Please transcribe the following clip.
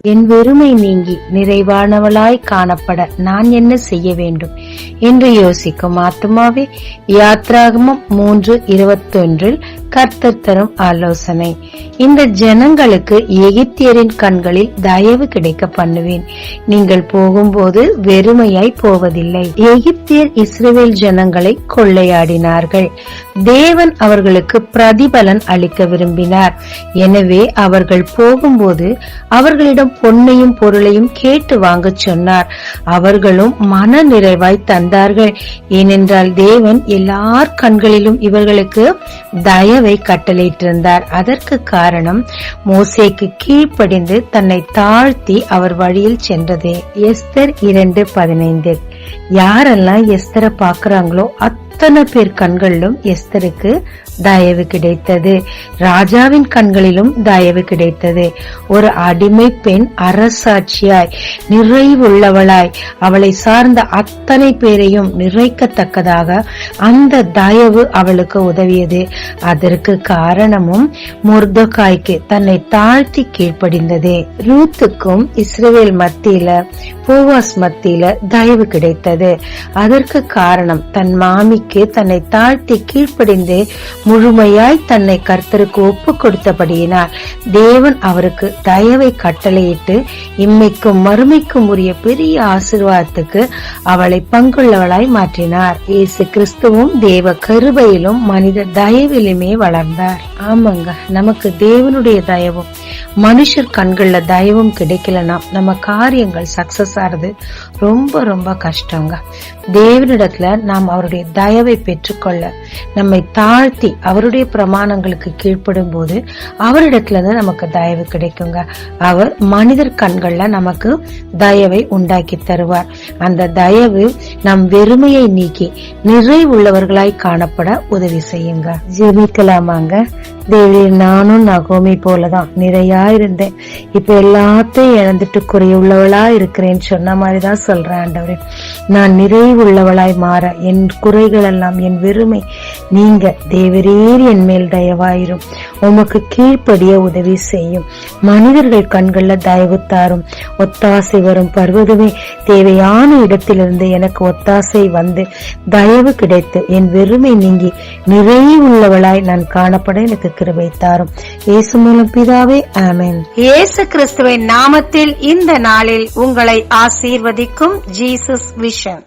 என் வெறுமை நீங்கி நிறைவானவளாய் காணப்பட நான் என்ன செய்ய வேண்டும் என்று யோசிக்கும் ஆத்துமாவே, யாத்ராகமம் 3:21 கர்த்தர் தரும் ஆலோசனை. இந்த ஜனங்களுக்கு எகிப்தியரின் கண்களில் தயவு கிடைக்க பண்ணுவேன். நீங்கள் போகும்போது வெறுமையாய் போவதில்லை. எகிப்தியர் இஸ்ரவேல் ஜனங்களை கொள்ளையாடினார்கள். தேவன் அவர்களுக்கு பிரதிபலன் அளிக்க விரும்பினார். எனவே அவர்கள் போகும்போது அவர்களிடம் பொன்னையும் பொருளையும் கேட்டு வாங்க சொன்னார். அவர்களும் மன நிறைவாய் தந்தார்கள். ஏனென்றால் தேவன் எல்லார் கண்களிலும் இவர்களுக்கு தயவை கட்டளையிட்டிருந்தார். அதற்கு காரணம் மோசேக்கு கீழ்ப்படிந்து தன்னை தாழ்த்தி அவர் வழியில் சென்றதே. எஸ்தர் 2:15. யாரெல்லாம் எஸ்தரை பாக்குறாங்களோ அத்தனை பேர் கண்களிலும் எஸ்தருக்கு தயவு கிடைத்தது. ராஜாவின் கண்களிலும் தயவு கிடைத்தது. ஒரு அடிமை பெண் அரசாட்சியாய் நிறைவுள்ளவளாய் அவளை சார்ந்த அத்தனை பேரையும் நிறைக்கத்தக்கதாக அந்த தயவு அவளுக்கு உதவியது. அதற்கு காரணமும் மொர்தெகாய்க்கு தன்னை தாழ்த்தி கீழ்ப்படிந்ததே. ரூத்துக்கும் இஸ்ரவேல் மத்தியில, போவாஸ் மத்தியில தயவு கிடைத்தது. அதற்கு காரணம் தன் மாமிக்கு தன்னை தாழ்த்தி கீழ்ப்படிந்து முழுமையாய் தன்னை கர்த்தருக்கு ஒப்பு கொடுத்தபடியினார் தேவன் அவருக்கு தயவை கட்டளையிட்டு இம்மைக்கும் மறுமைக்கும் உரிய பெரிய ஆசீர்வாதத்துக்கு அவளை பங்குள்ளவளாய் மாற்றினார். இயேசு கிறிஸ்துவும் தேவ கிருபையிலும் மனித தயவிலுமே வளர்ந்தார். ஆமாங்க, நமக்கு தேவனுடைய தயவும் மனுஷர் கண்கள்ல தயவும் கிடைக்கலன்னா நம்ம காரியங்கள் சக்சஸ் ஆறது ரொம்ப ரொம்ப கஷ்டங்க. தேவனிடத்துல நாம் அவருடைய தயவை பெற்றுக்கொள்ள நம்மை தாழ்த்தி அவருடைய பிரமாணங்களுக்கு கீழ்ப்படும் போது அவரிடத்துல இருந்து நமக்கு தயவு கிடைக்குங்க. அவர் மனிதர் கண்கள்ல நமக்கு தயவை உண்டாக்கி தருவார். அந்த தயவு நம் வெறுமையை நீக்கி நிறைவுள்ளவர்களாய் காணப்பட உதவி செய்யுங்க. ஜெபிக்கலாமாங்க. தேவி, நானும் நகோமி போலதான் நிறையா இருந்தேன். இப்ப எல்லாத்தையும் இழந்துட்டு குறையுள்ளவளா இருக்கிறேன்னு சொன்ன மாதிரிதான் சொல்றேன். ஆண்டவரே, நான் நிறைவுள்ளவளாய் மாற என் குறைகள் எல்லாம், என் வெறுமை நீங்க தேவரீர் என் மேல் தயவாயிரும். உமக்கு கீழ்ப்படிய உதவி செய்யும். மனிதர்கள் கண்கள்ல தயவு தாரும். ஒத்தாசை வரும் பர்வதமே, தேவையான இடத்திலிருந்து எனக்கு ஒத்தாசை வந்து தயவு கிடைத்து என் வெறுமை நீங்கி நிறைவுள்ளவளாய் நான் காணப்பட எனக்கு கிருபை தாரும். இயேசு மூலம் பிதாவே, ஆமென். இயேசு கிறிஸ்துவின் நாமத்தில் இந்த நாளில் உங்களை ஆசீர்வதிக்கும் ஜீசஸ் விஷன்.